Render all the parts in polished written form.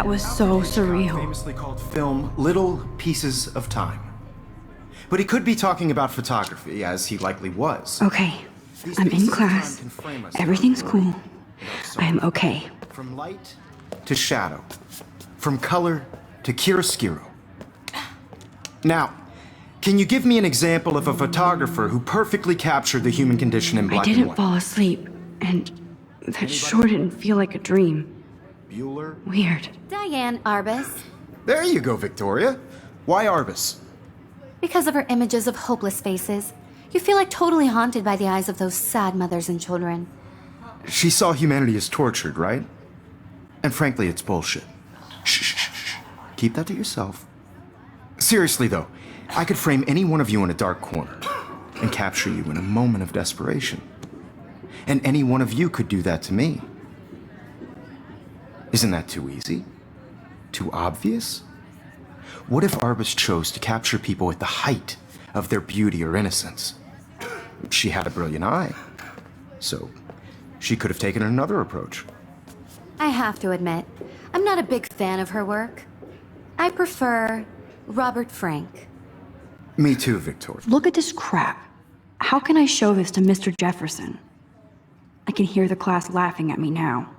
Was so surreal. Famously called film Little Pieces of Time. But he could be talking about photography, as he likely was. Okay, I'm in class. Everything's cool. I am okay. From light to shadow. From color to chiaroscuro. Now, can you give me an example of a photographer who perfectly captured the human condition in black and white? I didn't fall asleep, and that sure didn't feel like a dream. Bueller? Weird. Diane Arbus. There you go, Victoria. Why Arbus? Because of her images of hopeless faces. You feel like totally haunted by the eyes of those sad mothers and children. She saw humanity as tortured, right? And frankly, it's bullshit. Shh, shh, shh, shh. Keep that to yourself. Seriously, though, I could frame any one of you in a dark corner and capture you in a moment of desperation. And any one of you could do that to me. Isn't that too easy? Too obvious? What if Arbus chose to capture people at the height of their beauty or innocence? She had a brilliant eye, so she could have taken another approach. I have to admit, I'm not a big fan of her work. I prefer Robert Frank. Me too, Victoria. Look at this crap. How can I show this to Mr. Jefferson? I can hear the class laughing at me now.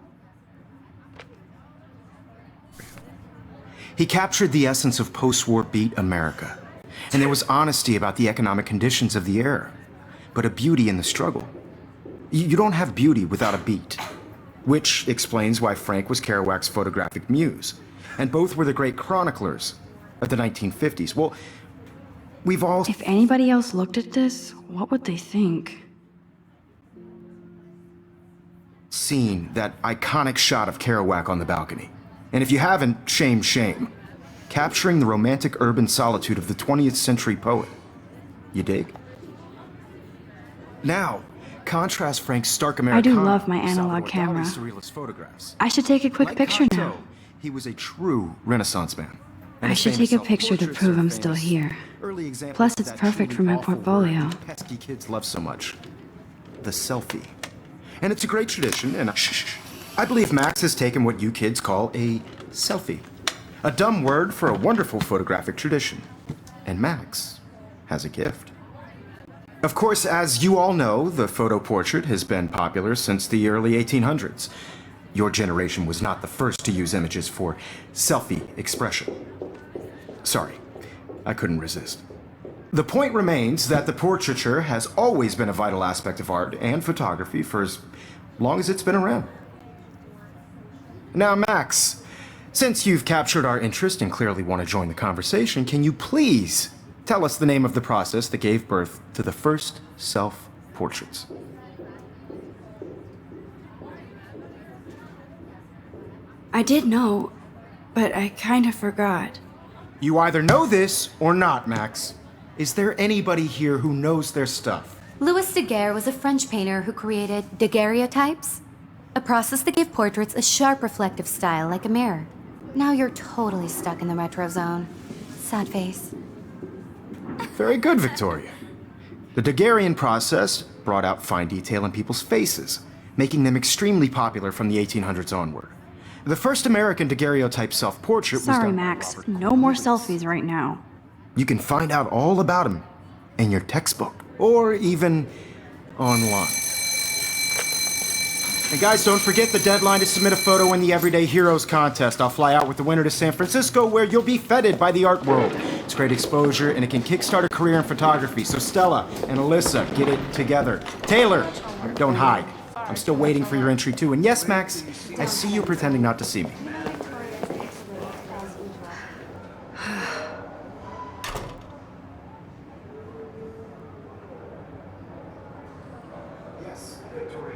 He captured the essence of post-war beat America, and there was honesty about the economic conditions of the era, but a beauty in the struggle. You don't have beauty without a beat, which explains why Frank was Kerouac's photographic muse, and both were the great chroniclers of the 1950s. Well, we've all... If anybody else looked at this, what would they think? Seen that iconic shot of Kerouac on the balcony. And if you haven't, shame, shame. Capturing the romantic urban solitude of the 20th century poet. You dig? Now, contrast Frank's stark I Americana. do love my analog Salvador camera. Dali's surrealist photographs. I should take a quick Like picture Cocteau, now. he was a true Renaissance man. And I his should famous take a picture to self-portraits prove are I'm still famous. here. Early examples Plus, of it's that perfect truly for my awful portfolio. word pesky kids love so much. The selfie. And it's a great tradition, and I believe Max has taken what you kids call a selfie. A dumb word for a wonderful photographic tradition. And Max has a gift. Of course, as you all know, the photo portrait has been popular since the early 1800s. Your generation was not the first to use images for selfie expression. Sorry, I couldn't resist. The point remains that the portraiture has always been a vital aspect of art and photography for as long as it's been around. Now, Max, since you've captured our interest and clearly want to join the conversation, can you please tell us the name of the process that gave birth to the first self-portraits? I did know, but I kind of forgot. You either know this or not, Max. Is there anybody here who knows their stuff? Louis Daguerre was a French painter who created daguerreotypes, a process that gave portraits a sharp reflective style like a mirror. Now you're totally stuck in the retro zone. Sad face. Very good, Victoria. The Daguerrean process brought out fine detail in people's faces, making them extremely popular from the 1800s onward. The first American daguerreotype self-portrait was Sorry, done by Max. Robert No more Louis. selfies right now. You can find out all about him in your textbook, or even online. And guys, don't forget the deadline to submit a photo in the Everyday Heroes contest. I'll fly out with the winner to San Francisco, where you'll be feted by the art world. It's great exposure, and it can kickstart a career in photography. So Stella and Alyssa, get it together. Taylor, don't hide. I'm still waiting for your entry too. And yes, Max, I see you pretending not to see me.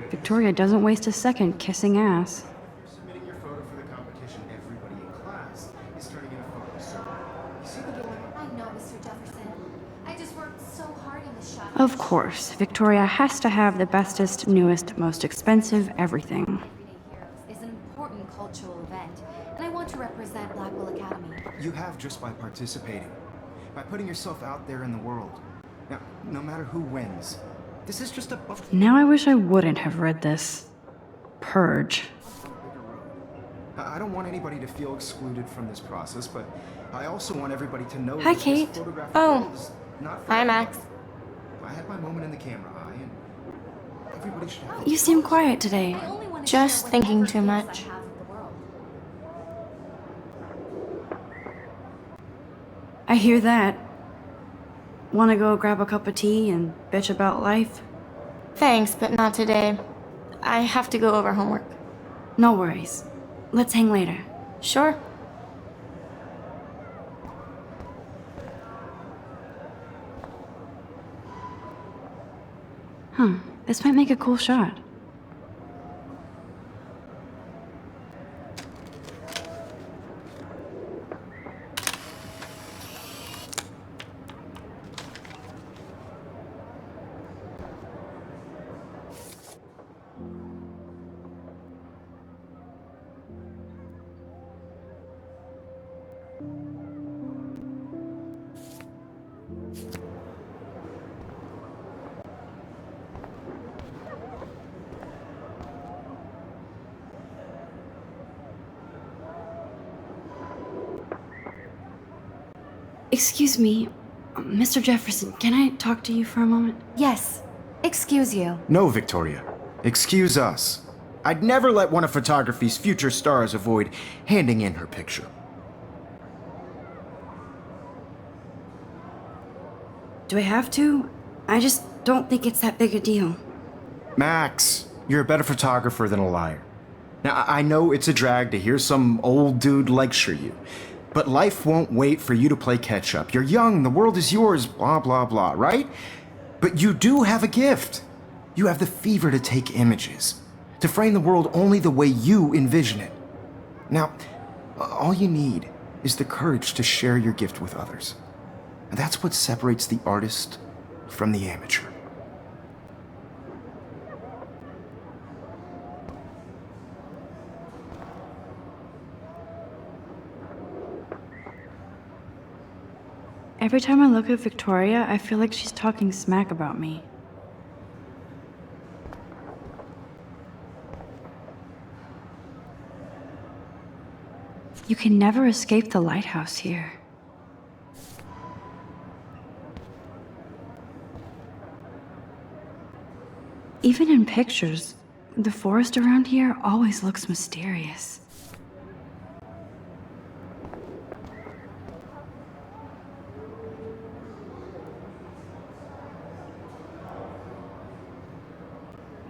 Victoria doesn't waste a second kissing ass. Submitting your photo for the competition, everybody in class is turning in a photo. So, you see the dilemma? I know, Mr. Jefferson. I just worked so hard on this shot. Of course, Victoria has to have the bestest, newest, most expensive everything. Everyday Heroes is an important cultural event, and I want to represent Blackwell Academy. You have just by participating, by putting yourself out there in the world. Now, no matter who wins, this is just a Now I wish I wouldn't have read this. Purge. I don't want anybody to feel excluded from this process, but I also want everybody to know Hi, that Kate. this photographic Oh. world is not for Hi, everybody. Max. I had my moment in the camera eye, and everybody should have You seem quiet today. I only want to Just share thinking whatever too gifts much. I have with the world. I hear that. Wanna go grab a cup of tea and bitch about life? Thanks, but not today. I have to go over homework. No worries. Let's hang later. Sure. Huh. This might make a cool shot. Excuse me, Mr. Jefferson, can I talk to you for a moment? Yes. Excuse you. No, Victoria. Excuse us. I'd never let one of photography's future stars avoid handing in her picture. Do I have to? I just don't think it's that big a deal. Max, you're a better photographer than a liar. Now, I know it's a drag to hear some old dude lecture you, but life won't wait for you to play catch up. You're young, the world is yours, blah, blah, blah, right? But you do have a gift. You have the fever to take images, to frame the world only the way you envision it. Now, all you need is the courage to share your gift with others. And that's what separates the artist from the amateur. Every time I look at Victoria, I feel like she's talking smack about me. You can never escape the lighthouse here. Even in pictures, the forest around here always looks mysterious.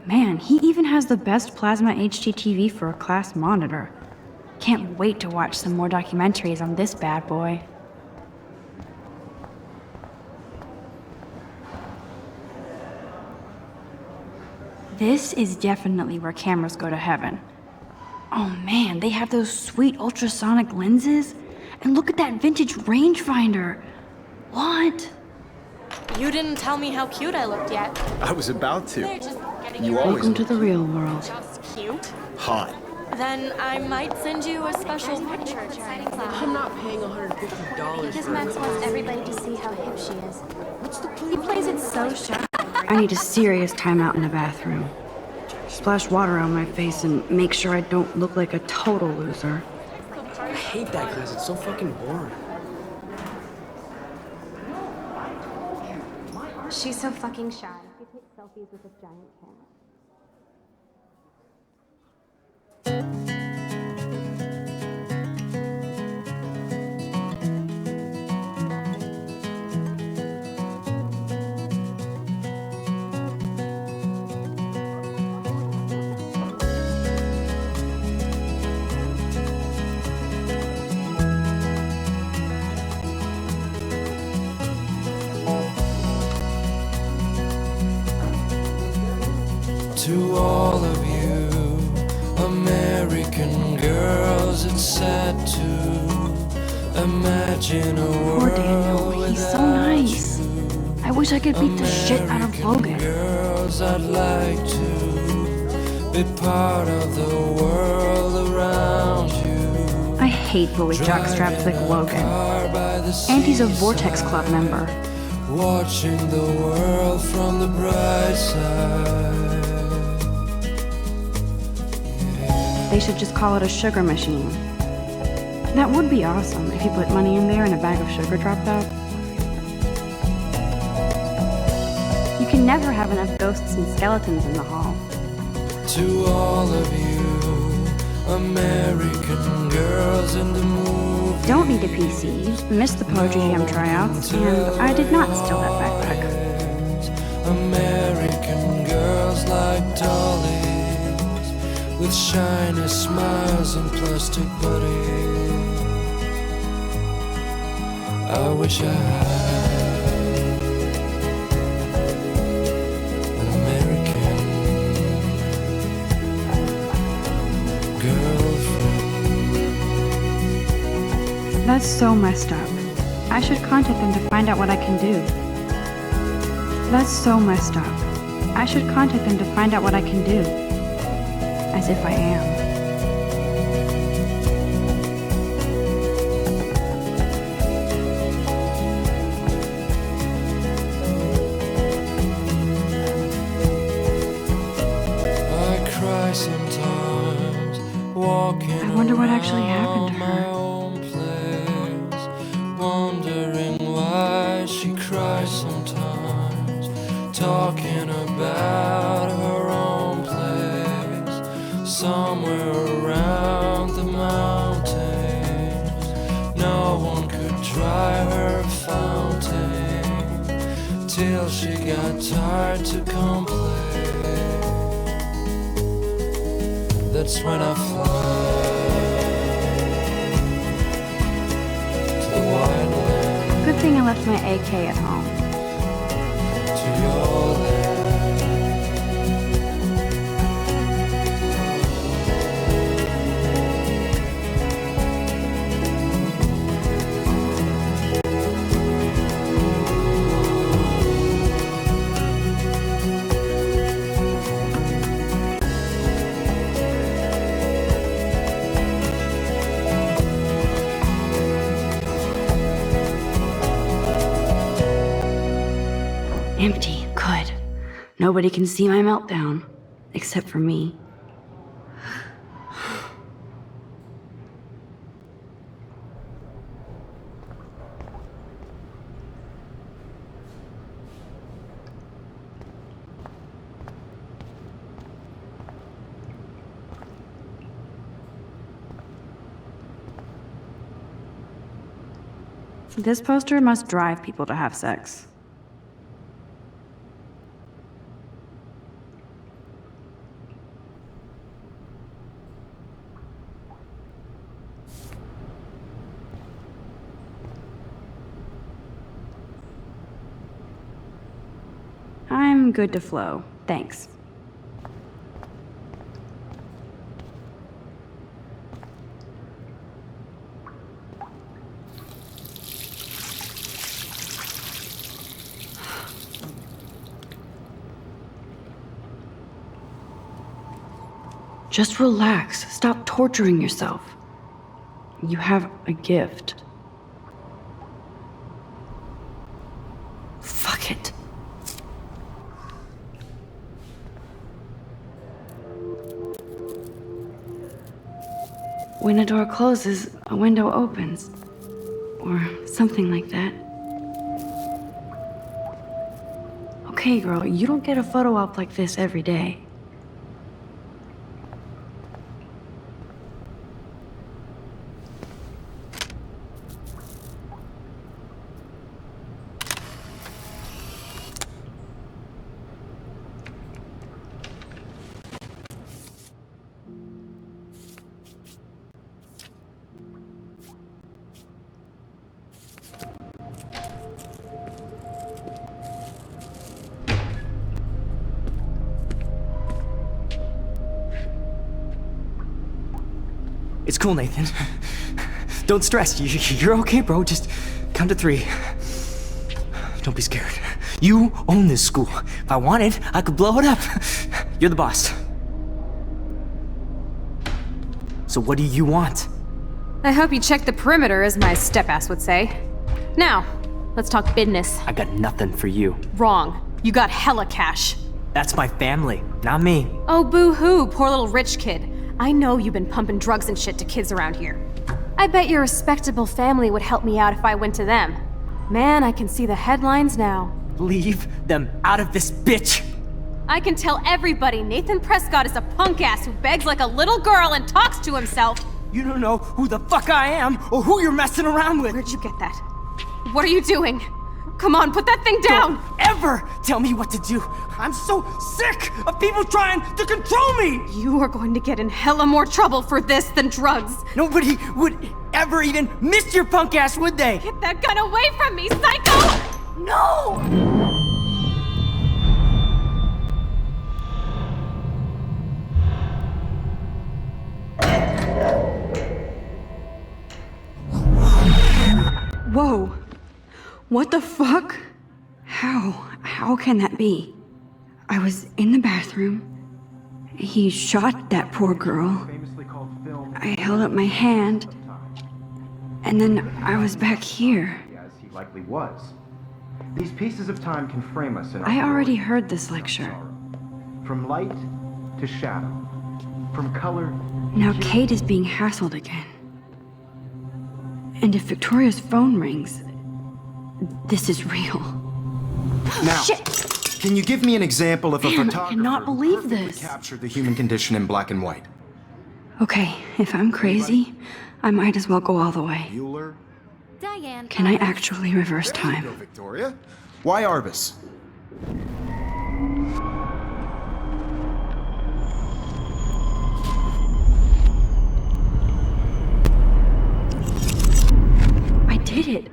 Man, he even has the best plasma HDTV for a class monitor. Can't wait to watch some more documentaries on this bad boy. This is definitely where cameras go to heaven. Oh man, they have those sweet ultrasonic lenses. And look at that vintage rangefinder. What? You didn't tell me how cute I looked yet. I was about to. They're just getting You you always Welcome to the real world. just cute. hot. Then I might send you a special picture. I'm not paying $150 Because for Max it. wants everybody to see how hip she is. He plays it so shy. I need a serious timeout in the bathroom. Splash water on my face and make sure I don't look like a total loser. I hate that class. It's so fucking boring. She's so fucking shy. She takes selfies with a giant camera. To all of you American girls, it's sad to imagine a Poor world Daniel, he's so without nice. you. I wish I could beat the shit out of American Logan. girls, I'd like to be part of the world around you. I hate bully jockstraps like Logan. And he's a Vortex Club member. Watching the world from the bright side. They should just call it a sugar machine. That would be awesome if you put money in there and a bag of sugar dropped out. You can never have enough ghosts and skeletons in the hall. To all of you American girls in the movie. Don't need a PC. Missed the Poetry Jam tryouts, and I did not steal that backpack. American girls like dollies with shiny smiles and plastic bodies. I wish I had an American girlfriend. That's so messed up. I should contact them to find out what I can do. That's so messed up. I should contact them to find out what I can do. As if I am. I cry sometimes walking I wonder what actually happened to around my her. own place, wondering why she cries sometimes, talking about her own place, somewhere around the mountains. No one could dry her fountain till she got tired to complain. That's when I fly to the wide land, Good thing I left my AK at home. to your land. Nobody can see my meltdown, except for me. This poster must drive people to have sex. I'm good to flow, thanks. Just relax. Stop torturing yourself. You have a gift. Fuck it. When a door closes, a window opens. Or something like that. Okay, girl, you don't get a photo op like this every day. It's cool, Nathan. Don't stress. You're okay, bro. Just count to 3. Don't be scared. You own this school. If I wanted, I could blow it up. You're the boss. So what do you want? I hope you checked the perimeter, as my step-ass would say. Now, let's talk business. I got nothing for you. Wrong. You got hella cash. That's my family, not me. Oh, boo-hoo, poor little rich kid. I know you've been pumping drugs and shit to kids around here. I bet your respectable family would help me out if I went to them. Man, I can see the headlines now. Leave them out of this bitch! I can tell everybody Nathan Prescott is a punk ass who begs like a little girl and talks to himself. You don't know who the fuck I am or who you're messing around with. Where'd you get that? What are you doing? Come on, put that thing down! Don't ever tell me what to do! I'm so sick of people trying to control me! You are going to get in hella more trouble for this than drugs. Nobody would ever even miss your punk ass, would they? Get that gun away from me, psycho! No! Whoa. What the fuck? How can that be? I was in the bathroom. He shot that poor girl. I held up my hand. And then I was back here. As he likely was. These pieces of time can frame us in our I already glory heard this and lecture. sorrow. From light to shadow. From color Now to Kate is being hassled again. And if Victoria's phone rings, this is real. Now, Shit! can you give me an example of a Man, I photographer cannot who believe perfectly this. captured the human condition in black and white? Okay, if I'm crazy, I might as well go all the way. Bueller? Diane. Can I actually reverse There you time? go, Victoria. Why Arbus? I did it.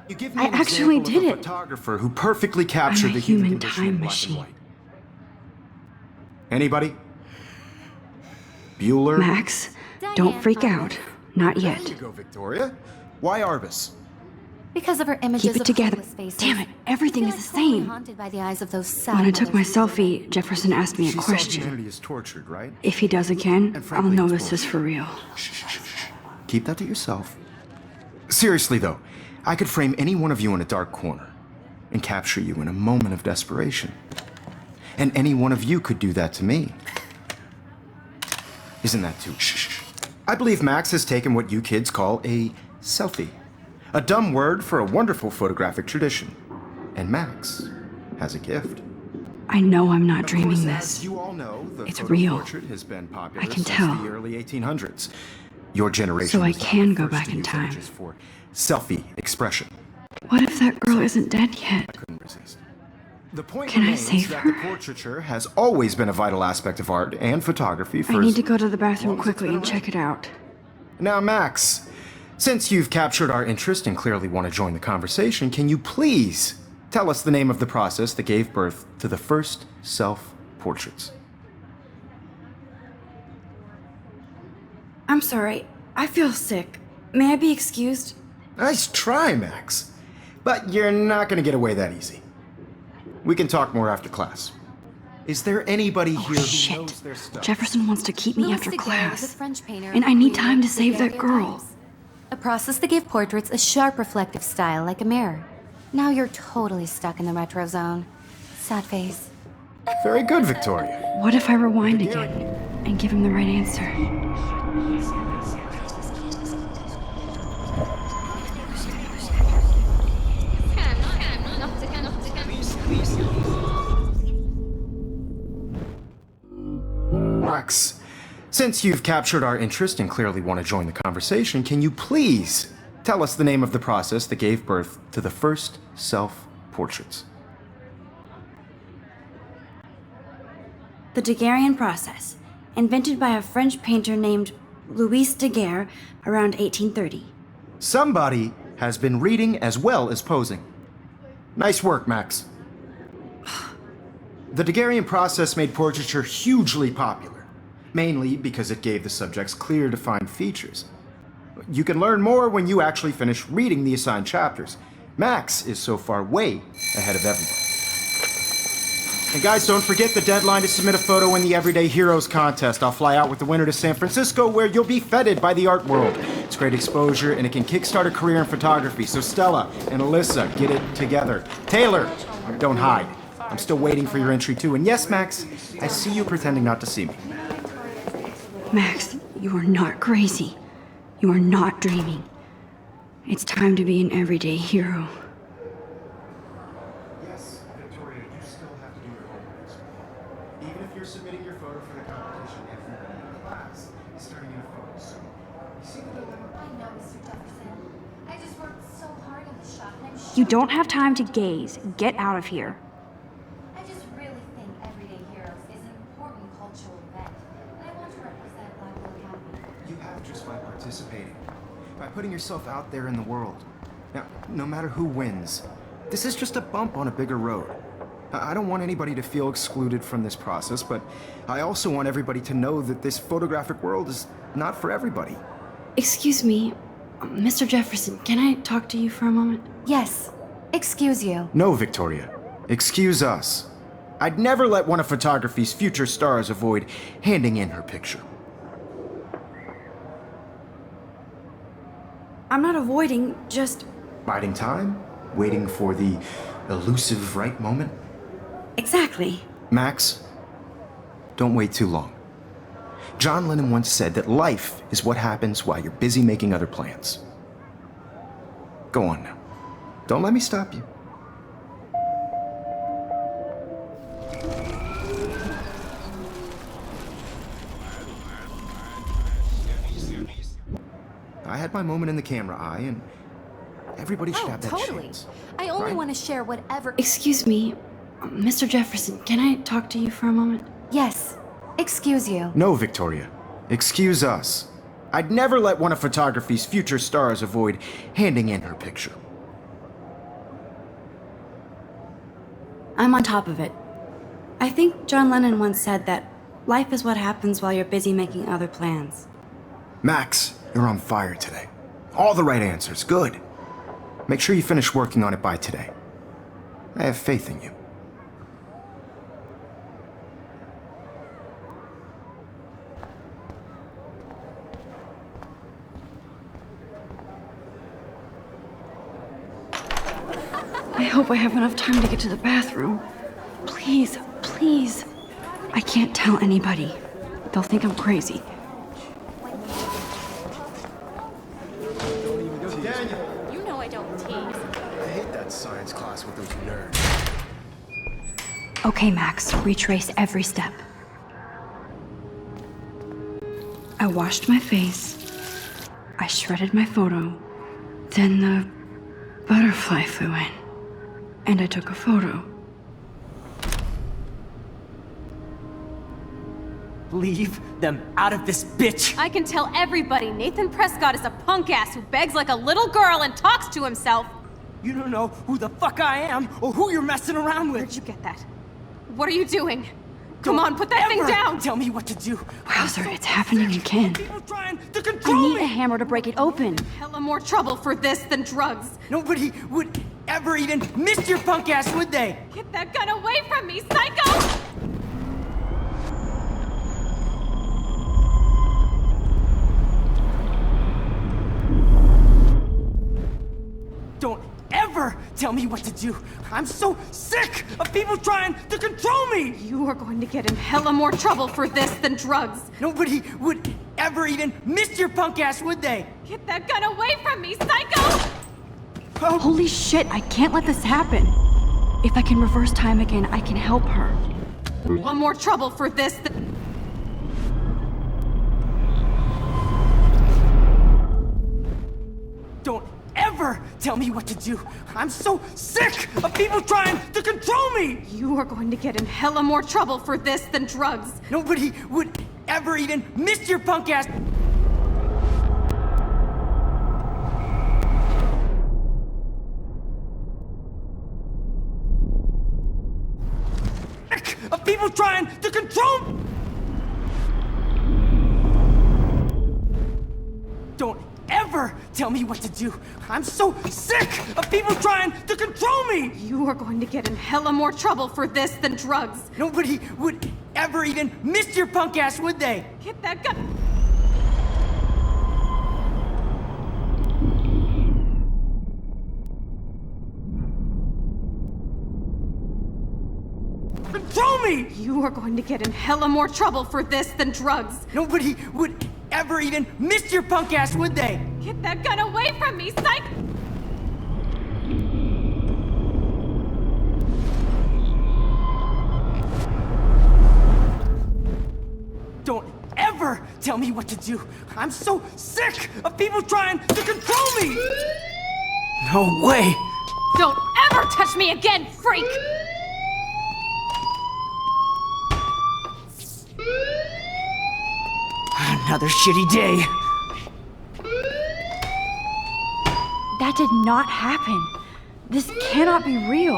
You give me I an actually example did of a it. photographer who perfectly captured I'm a the human human condition in time black machine. and white. Anybody? Bueller? Max, don't freak out. Not There yet. you go, Victoria. Why Arbus? Because of her images Keep it of together. hopeless faces. Damn it, everything I is feel the like totally same. haunted by the eyes of those sad When I took my mothers. selfie, Jefferson asked me a She saw question. humanity is tortured, right? If he does again, And I'll frankly, know it's this is for real. Keep that to yourself. Seriously, though, I could frame any one of you in a dark corner and capture you in a moment of desperation. And any one of you could do that to me. Isn't that too shh? I believe Max has taken what you kids call a selfie. A dumb word for a wonderful photographic tradition. And Max has a gift. I know I'm not dreaming As this. you all know, the It's photo real. portrait has been popular I can since tell. the early 1800s. Your generation So I was not can the go first back to in use time. images for selfie expression. What if that girl isn't dead yet? Couldn't resist. The point Can I remains save that her? the portraiture has always been a vital aspect of art and photography for I as need to go to the bathroom long as it's quickly been and check it out. Now, Max, since you've captured our interest and clearly want to join the conversation, can you please tell us the name of the process that gave birth to the first self-portraits? I'm sorry. I feel sick. May I be excused? Nice try, Max. But you're not going to get away that easy. We can talk more after class. Is there anybody here who Shit. knows their stuff? Jefferson wants to keep me Louis after Daguerre was a class. French painter And who I need created time to save that girl. daguerreotypes, a process that gave portraits a sharp reflective style like a mirror. Now you're totally stuck in the retro zone. Sad face. Very good, Victoria. What if I rewind again and give him the right answer? Max, since you've captured our interest and clearly want to join the conversation, can you please tell us the name of the process that gave birth to the first self-portraits? The Daguerrean process, invented by a French painter named Louis Daguerre around 1830. Somebody has been reading as well as posing. Nice work, Max. The Daguerrean process made portraiture hugely popular, mainly because it gave the subjects clear, defined features. You can learn more when you actually finish reading the assigned chapters. Max is so far way ahead of everyone. And guys, don't forget the deadline to submit a photo in the Everyday Heroes contest. I'll fly out with the winner to San Francisco, where you'll be feted by the art world. It's great exposure, and it can kickstart a career in photography. So Stella and Alyssa, get it together. Taylor, don't hide. I'm still waiting for your entry too. And yes, Max, I see you pretending not to see me. Max, you are not crazy. You are not dreaming. It's time to be an everyday hero. Yes, Victoria, you still have to do your homework as well. Even if you're submitting your photo for the competition, everybody in class is turning in a photo soon. You see the dilemma? I know, Mr. Jefferson. I just worked so hard in the shop, and I'm sure You don't have time to gaze. Get out of here. I just really think Everyday Heroes is an important cultural event, and I want to represent Blackwell Academy. You have just by participating, by putting yourself out there in the world. Now, no matter who wins, this is just a bump on a bigger road. I don't want anybody to feel excluded from this process, but I also want everybody to know that this photographic world is not for everybody. Excuse me, Mr. Jefferson, can I talk to you for a moment? Yes. Excuse you. No, Victoria. Excuse us. I'd never let one of photography's future stars avoid handing in her picture. I'm not avoiding, just... Biding time? Waiting for the elusive right moment? Exactly. Max, don't wait too long. John Lennon once said that life is what happens while you're busy making other plans. Go on now. Don't let me stop you. I had my moment in the camera eye, and everybody should have that totally. chance. I only right? want to share whatever. Excuse me, Mr. Jefferson, can I talk to you for a moment? Yes. Excuse you. No, Victoria. Excuse us. I'd never let one of photography's future stars avoid handing in her picture. I'm on top of it. I think John Lennon once said that life is what happens while you're busy making other plans. Max, you're on fire today. All the right answers. Good. Make sure you finish working on it by today. I have faith in you. I hope I have enough time to get to the bathroom. Please, please. Please. I can't tell anybody. They'll think I'm crazy. You know I don't tease. I hate that science class with those nerds. Okay, Max, retrace every step. I washed my face. I shredded my photo. Then the butterfly flew in. And I took a photo. Leave them out of this bitch! I can tell everybody Nathan Prescott is a punk ass who begs like a little girl and talks to himself. You don't know who the fuck I am or who you're messing around with. Where'd you get that? What are you doing? Come on, put that thing down! Tell me what to do. Wowzer, it's happening again. People trying to I control need me. a hammer to break it open. Hella more trouble for this than drugs. Nobody would ever even miss your punk ass, would they? Get that gun away from me, psycho! Don't ever tell me what to do. I'm so sick of people trying to control me. You are going to get in hella more trouble for this than drugs. Nobody would ever even miss your punk ass, would they? Get that gun away from me, psycho! Holy shit, I can't let this happen. If I can reverse time again, I can help her. One more trouble for this than... Don't ever tell me what to do. I'm so sick of people trying to control me. You are going to get in hella more trouble for this than drugs. Nobody would ever even miss your punk ass. Of people trying to control me. Don't ever tell me what to do. I'm so sick of people trying to control me. You are going to get in hella more trouble for this than drugs. Nobody would ever even miss your punk ass, would they? Get that gun... Control me! You are going to get in hella more trouble for this than drugs. Nobody would ever even miss your punk ass, would they? Get that gun away from me, psych... Don't ever tell me what to do. I'm so sick of people trying to control me! No way! Don't ever touch me again, freak! Another shitty day. That did not happen. This cannot be real.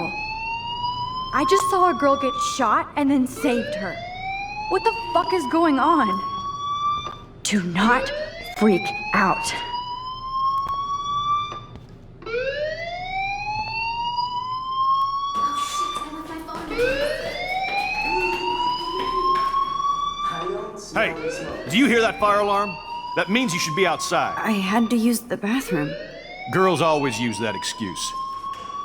I just saw a girl get shot and then saved her. What the fuck is going on? Do not freak out. Hey, do you hear that fire alarm? That means you should be outside. I had to use the bathroom. Girls always use that excuse.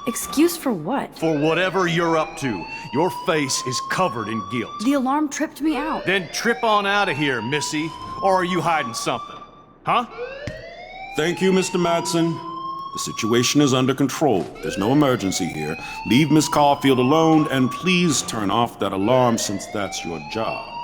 Excuse for what? For whatever you're up to, your face is covered in guilt. The alarm tripped me out. Then trip on out of here, missy. Or are you hiding something? Huh? Thank you, Mr. Madsen. The situation is under control. There's no emergency here. Leave Miss Caulfield alone, and please turn off that alarm since that's your job.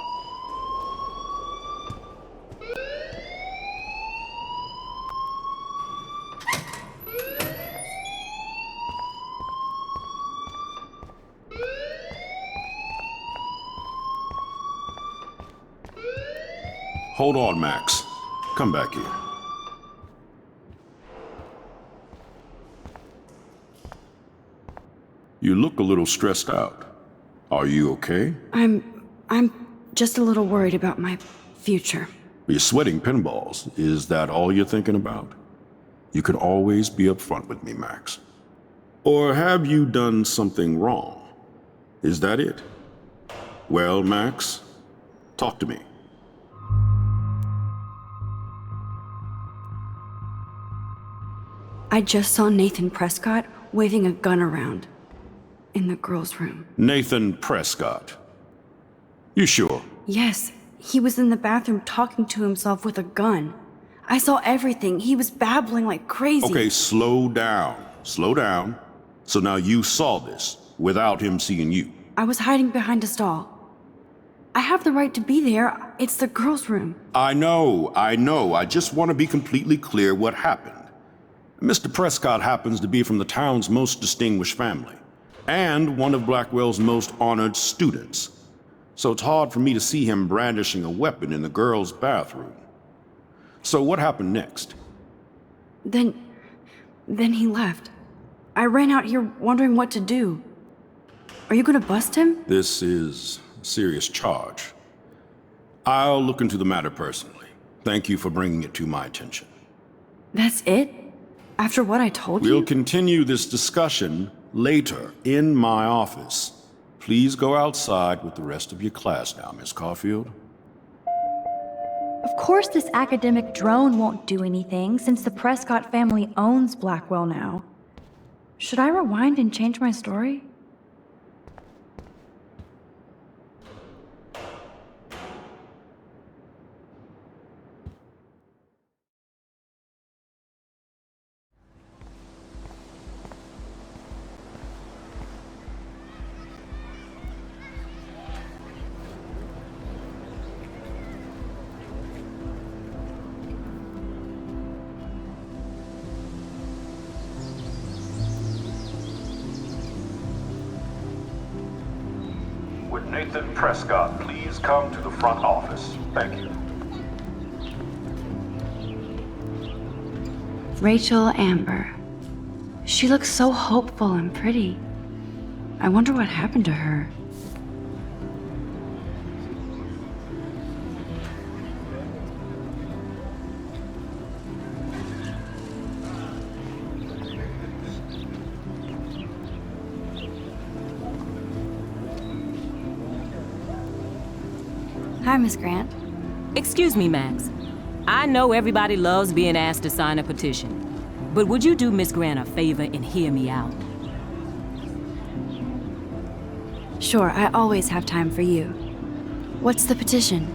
Hold on, Max. Come back here. You look a little stressed out. Are you okay? I'm just a little worried about my future. You're sweating pinballs. Is that all you're thinking about? You can always be upfront with me, Max. Or have you done something wrong? Is that it? Well, Max, talk to me. I just saw Nathan Prescott waving a gun around in the girls' room. Nathan Prescott. You sure? Yes, he was in the bathroom talking to himself with a gun. I saw everything. He was babbling like crazy. Okay, slow down. Slow down. So now you saw this without him seeing you. I was hiding behind a stall. I have the right to be there. It's the girls' room. I know. I just want to be completely clear what happened. Mr. Prescott happens to be from the town's most distinguished family, and one of Blackwell's most honored students. So it's hard for me to see him brandishing a weapon in the girls' bathroom. So what happened next? Then he left. I ran out here wondering what to do. Are you gonna bust him? This is a serious charge. I'll look into the matter personally. Thank you for bringing it to my attention. That's it? After what I told you? We'll continue this discussion later in my office. Please go outside with the rest of your class now, Miss Caulfield. Of course this academic drone won't do anything since the Prescott family owns Blackwell now. Should I rewind and change my story? Would Nathan Prescott please come to the front office? Thank you. Rachel Amber. She looks so hopeful and pretty. I wonder what happened to her. Hi, Miss Grant. Excuse me, Max. I know everybody loves being asked to sign a petition, but would you do Miss Grant a favor and hear me out? Sure, I always have time for you. What's the petition?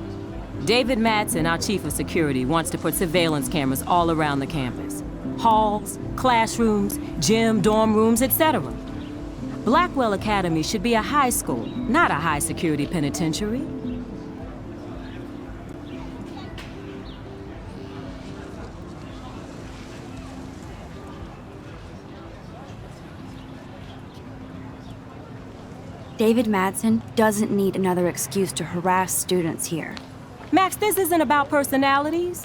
David Madsen, our chief of security, wants to put surveillance cameras all around the campus. Halls, classrooms, gym, dorm rooms, etc. Blackwell Academy should be a high school, not a high-security penitentiary. David Madsen doesn't need another excuse to harass students here. Max, this isn't about personalities.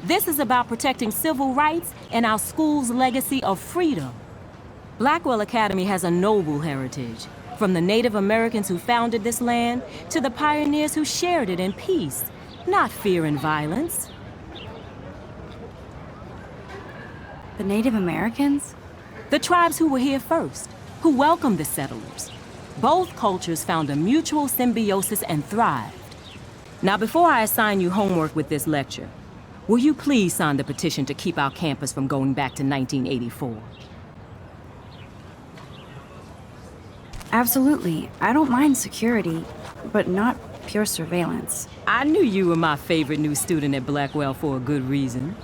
This is about protecting civil rights and our school's legacy of freedom. Blackwell Academy has a noble heritage, from the Native Americans who founded this land to the pioneers who shared it in peace, not fear and violence. The Native Americans? The tribes who were here first, who welcomed the settlers. Both cultures found a mutual symbiosis and thrived. Now, before I assign you homework with this lecture, will you please sign the petition to keep our campus from going back to 1984? Absolutely. I don't mind security, but not pure surveillance. I knew you were my favorite new student at Blackwell for a good reason.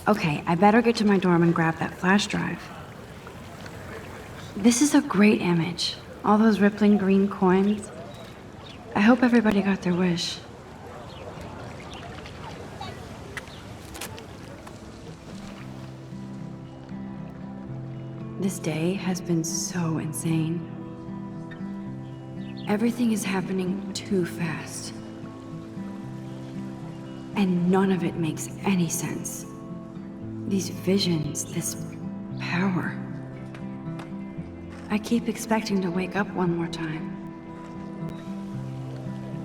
Okay, I better get to my dorm and grab that flash drive. This is a great image. All those rippling green coins. I hope everybody got their wish. This day has been so insane. Everything is happening too fast. And none of it makes any sense. These visions, this power. I keep expecting to wake up one more time.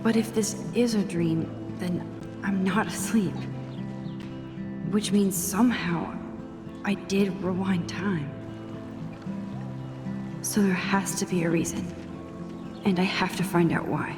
But if this is a dream, then I'm not asleep. Which means somehow I did rewind time. So there has to be a reason. And I have to find out why.